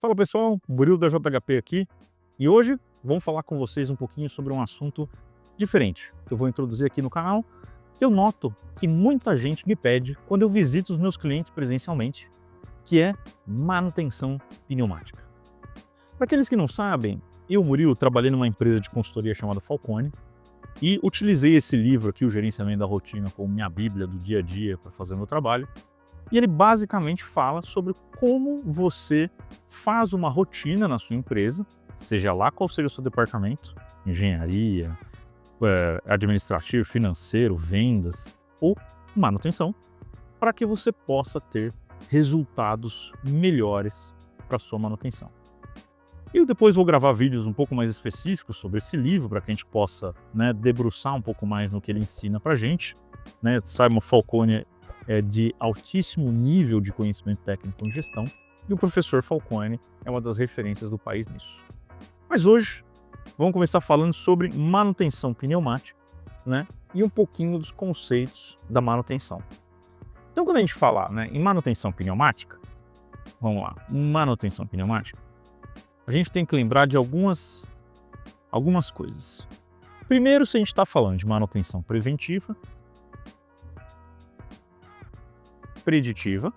Fala pessoal, Murilo da JHP aqui e hoje vamos falar com vocês um pouquinho sobre um assunto diferente que eu vou introduzir aqui no canal, que eu noto que muita gente me pede quando eu visito os meus clientes presencialmente, que é manutenção pneumática. Para aqueles que não sabem, eu, Murilo, trabalhei numa empresa de consultoria chamada Falcone e utilizei esse livro aqui, o Gerenciamento da Rotina, como minha bíblia do dia a dia para fazer o meu trabalho. E ele basicamente fala sobre como você faz uma rotina na sua empresa, seja lá qual seja o seu departamento, engenharia, administrativo, financeiro, vendas ou manutenção, para que você possa ter resultados melhores para a sua manutenção. E eu depois vou gravar vídeos um pouco mais específicos sobre esse livro, para que a gente possa, debruçar um pouco mais no que ele ensina para a gente. Simon Falcone é de altíssimo nível de conhecimento técnico em gestão e o professor Falcone é uma das referências do país nisso. Mas hoje vamos começar falando sobre manutenção pneumática, e um pouquinho dos conceitos da manutenção. Então, quando a gente fala, em manutenção pneumática, vamos lá, manutenção pneumática, a gente tem que lembrar de algumas coisas. Primeiro, se a gente está falando de manutenção preventiva, preditiva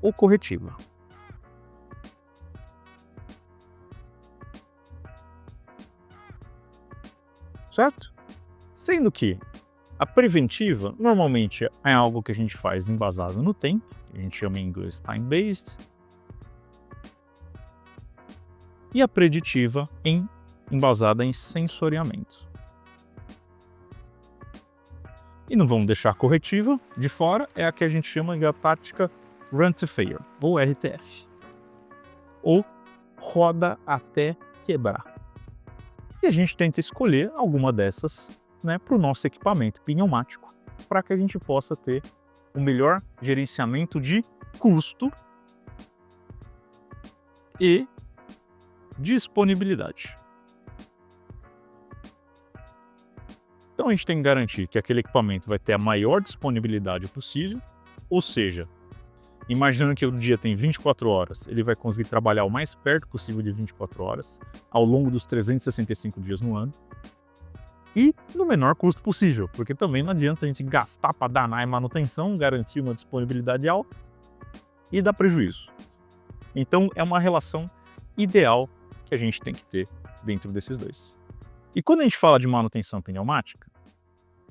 ou corretiva. Certo? Sendo que a preventiva normalmente é algo que a gente faz embasado no tempo, que a gente chama em inglês time-based, e a preditiva embasada em sensoriamento. E não vamos deixar a corretiva de fora, é a que a gente chama de tática Run to Failure, ou RTF. Ou roda até quebrar. E a gente tenta escolher alguma dessas para o nosso equipamento pneumático, para que a gente possa ter o melhor gerenciamento de custo e disponibilidade. Então a gente tem que garantir que aquele equipamento vai ter a maior disponibilidade possível, ou seja, imaginando que o dia tem 24 horas, ele vai conseguir trabalhar o mais perto possível de 24 horas, ao longo dos 365 dias no ano, e no menor custo possível, porque também não adianta a gente gastar para danar em manutenção, garantir uma disponibilidade alta e dar prejuízo. Então é uma relação ideal que a gente tem que ter dentro desses dois. E quando a gente fala de manutenção pneumática,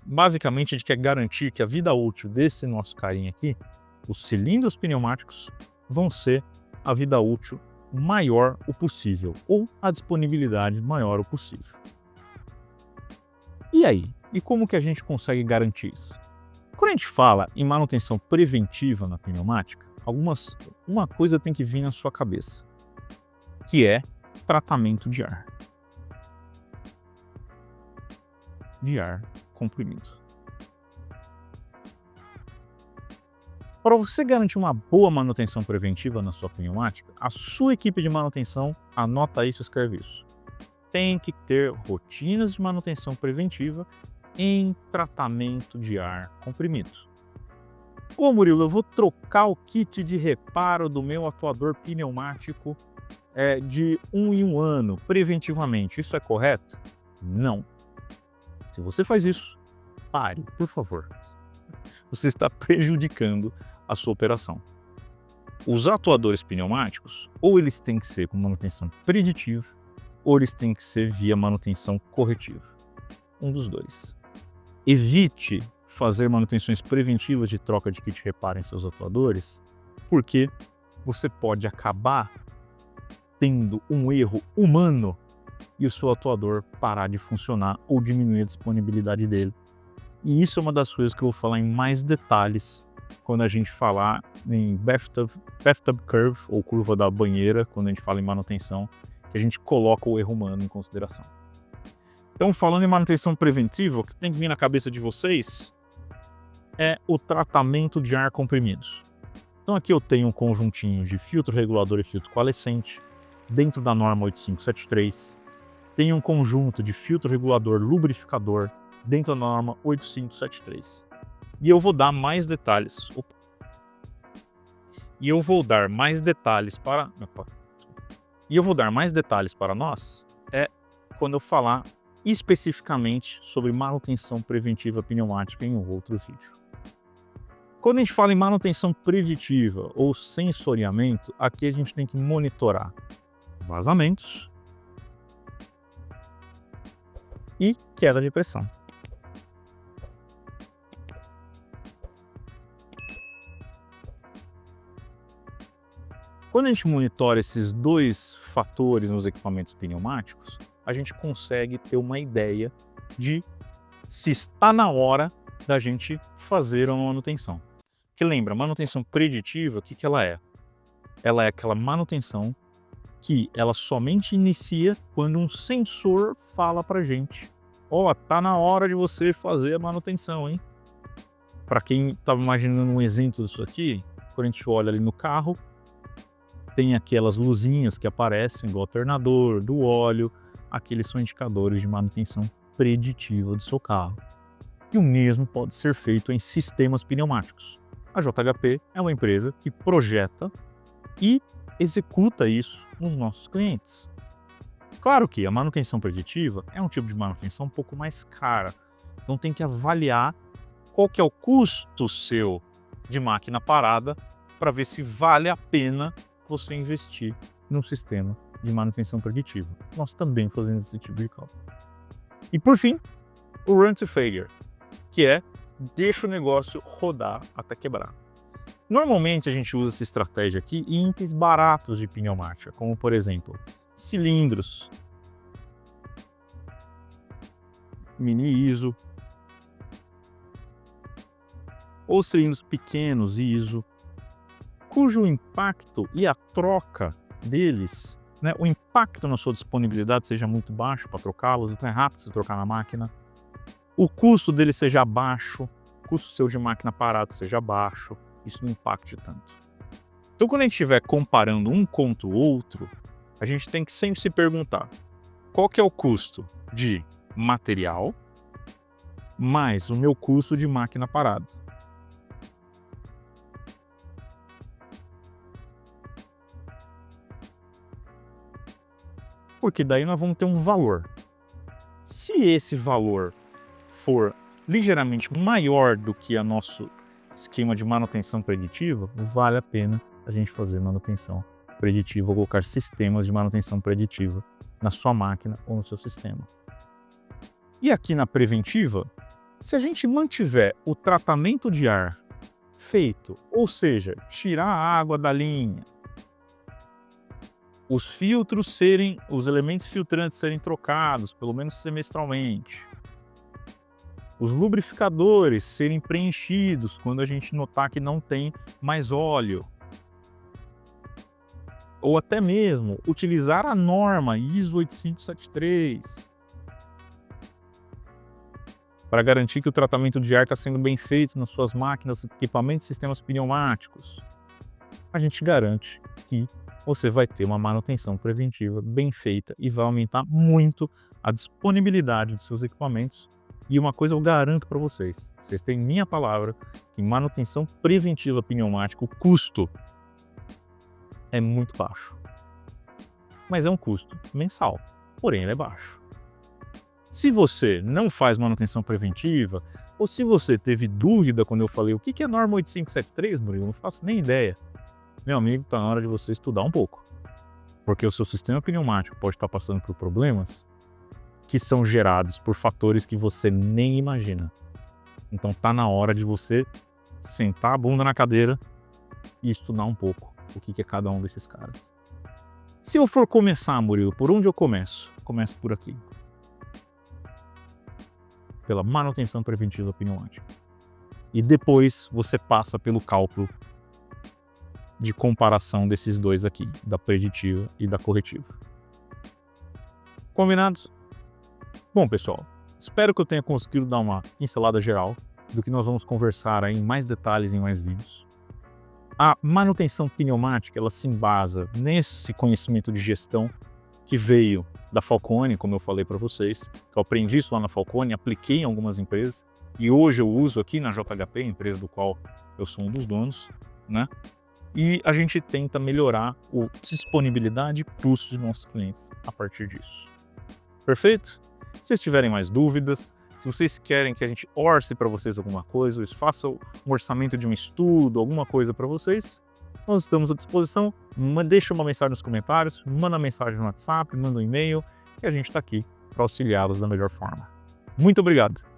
basicamente a gente quer garantir que a vida útil desse nosso carinha aqui, os cilindros pneumáticos, vão ser a vida útil maior o possível, ou a disponibilidade maior o possível. E aí? E como que a gente consegue garantir isso? Quando a gente fala em manutenção preventiva na pneumática, uma coisa tem que vir na sua cabeça, que é tratamento de ar. De ar comprimido. Para você garantir uma boa manutenção preventiva na sua pneumática, a sua equipe de manutenção, anota isso, escreve isso. Tem que ter rotinas de manutenção preventiva em tratamento de ar comprimido. Ô Murilo, eu vou trocar o kit de reparo do meu atuador pneumático de 1 em 1 ano, preventivamente. Isso é correto? Não. Se você faz isso, pare, por favor. Você está prejudicando a sua operação. Os atuadores pneumáticos, ou eles têm que ser com manutenção preditiva, ou eles têm que ser via manutenção corretiva. Um dos dois. Evite fazer manutenções preventivas de troca de kit reparo em seus atuadores, porque você pode acabar tendo um erro humano e o seu atuador parar de funcionar ou diminuir a disponibilidade dele. E isso é uma das coisas que eu vou falar em mais detalhes quando a gente falar em bathtub curve, ou curva da banheira, quando a gente fala em manutenção, que a gente coloca o erro humano em consideração. Então, falando em manutenção preventiva, o que tem que vir na cabeça de vocês é o tratamento de ar comprimido. Então aqui eu tenho um conjuntinho de filtro regulador e filtro coalescente, dentro da norma 8573. Tem um conjunto de filtro regulador lubrificador dentro da norma 8573. E eu vou dar mais detalhes. E eu vou dar mais detalhes para... E eu vou dar mais detalhes para nós quando eu falar especificamente sobre manutenção preventiva pneumática em um outro vídeo. Quando a gente fala em manutenção preditiva ou sensoriamento, aqui a gente tem que monitorar vazamentos e queda de pressão. Quando a gente monitora esses dois fatores nos equipamentos pneumáticos, a gente consegue ter uma ideia de se está na hora da gente fazer uma manutenção. Porque lembra, manutenção preditiva, o que ela é? Ela é aquela manutenção que ela somente inicia quando um sensor fala pra gente: ó, tá na hora de você fazer a manutenção, hein? Para quem estava imaginando um exemplo disso aqui, quando a gente olha ali no carro, tem aquelas luzinhas que aparecem do alternador, do óleo, aqueles são indicadores de manutenção preditiva do seu carro. E o mesmo pode ser feito em sistemas pneumáticos. A JHP é uma empresa que projeta e executa isso nos nossos clientes. Claro que a manutenção preditiva é um tipo de manutenção um pouco mais cara, então tem que avaliar qual que é o custo seu de máquina parada para ver se vale a pena você investir num sistema de manutenção preditiva. Nós também fazemos esse tipo de cálculo. E por fim, o Run to Failure, que é deixa o negócio rodar até quebrar. Normalmente a gente usa essa estratégia aqui em itens baratos de pneumática, como por exemplo, cilindros, mini ISO, ou cilindros pequenos ISO, cujo impacto e a troca deles, o impacto na sua disponibilidade seja muito baixo para trocá-los, então é rápido você trocar na máquina, o custo dele seja baixo, o custo seu de máquina parado seja baixo, isso não impacte tanto. Então quando a gente estiver comparando um contra o outro, a gente tem que sempre se perguntar qual que é o custo de material mais o meu custo de máquina parada. Porque daí nós vamos ter um valor. Se esse valor for ligeiramente maior do que o nosso esquema de manutenção preditiva, vale a pena a gente fazer manutenção preditiva ou colocar sistemas de manutenção preditiva na sua máquina ou no seu sistema. E aqui na preventiva, se a gente mantiver o tratamento de ar feito, ou seja, tirar a água da linha, os elementos filtrantes serem trocados, pelo menos semestralmente, os lubrificadores serem preenchidos quando a gente notar que não tem mais óleo, ou até mesmo utilizar a norma ISO 8573 para garantir que o tratamento de ar está sendo bem feito nas suas máquinas, equipamentos e sistemas pneumáticos, a gente garante que você vai ter uma manutenção preventiva bem feita e vai aumentar muito a disponibilidade dos seus equipamentos. E uma coisa eu garanto para vocês têm minha palavra, que manutenção preventiva pneumática, o custo é muito baixo. Mas é um custo mensal, porém ele é baixo. Se você não faz manutenção preventiva, ou se você teve dúvida quando eu falei o que é a norma 8573, Murilo, eu não faço nem ideia. Meu amigo, está na hora de você estudar um pouco. Porque o seu sistema pneumático pode estar passando por problemas que são gerados por fatores que você nem imagina. Então está na hora de você sentar a bunda na cadeira e estudar um pouco o que é cada um desses caras. Se eu for começar, Murilo, por onde eu começo? Começo por aqui. Pela manutenção preventiva pneumática. E depois você passa pelo cálculo de comparação desses dois aqui, da preditiva e da corretiva. Combinados? Bom, pessoal, espero que eu tenha conseguido dar uma pincelada geral do que nós vamos conversar aí em mais detalhes em mais vídeos. A manutenção pneumática, ela se embasa nesse conhecimento de gestão que veio da Falcone, como eu falei para vocês, que eu aprendi isso lá na Falcone, apliquei em algumas empresas e hoje eu uso aqui na JHP, empresa do qual eu sou um dos donos, e a gente tenta melhorar a disponibilidade e custo dos nossos clientes a partir disso. Perfeito? Se vocês tiverem mais dúvidas, se vocês querem que a gente orce para vocês alguma coisa, ou faça um orçamento de um estudo, alguma coisa para vocês, nós estamos à disposição. Deixa uma mensagem nos comentários, manda mensagem no WhatsApp, manda um e-mail, e a gente está aqui para auxiliá-los da melhor forma. Muito obrigado!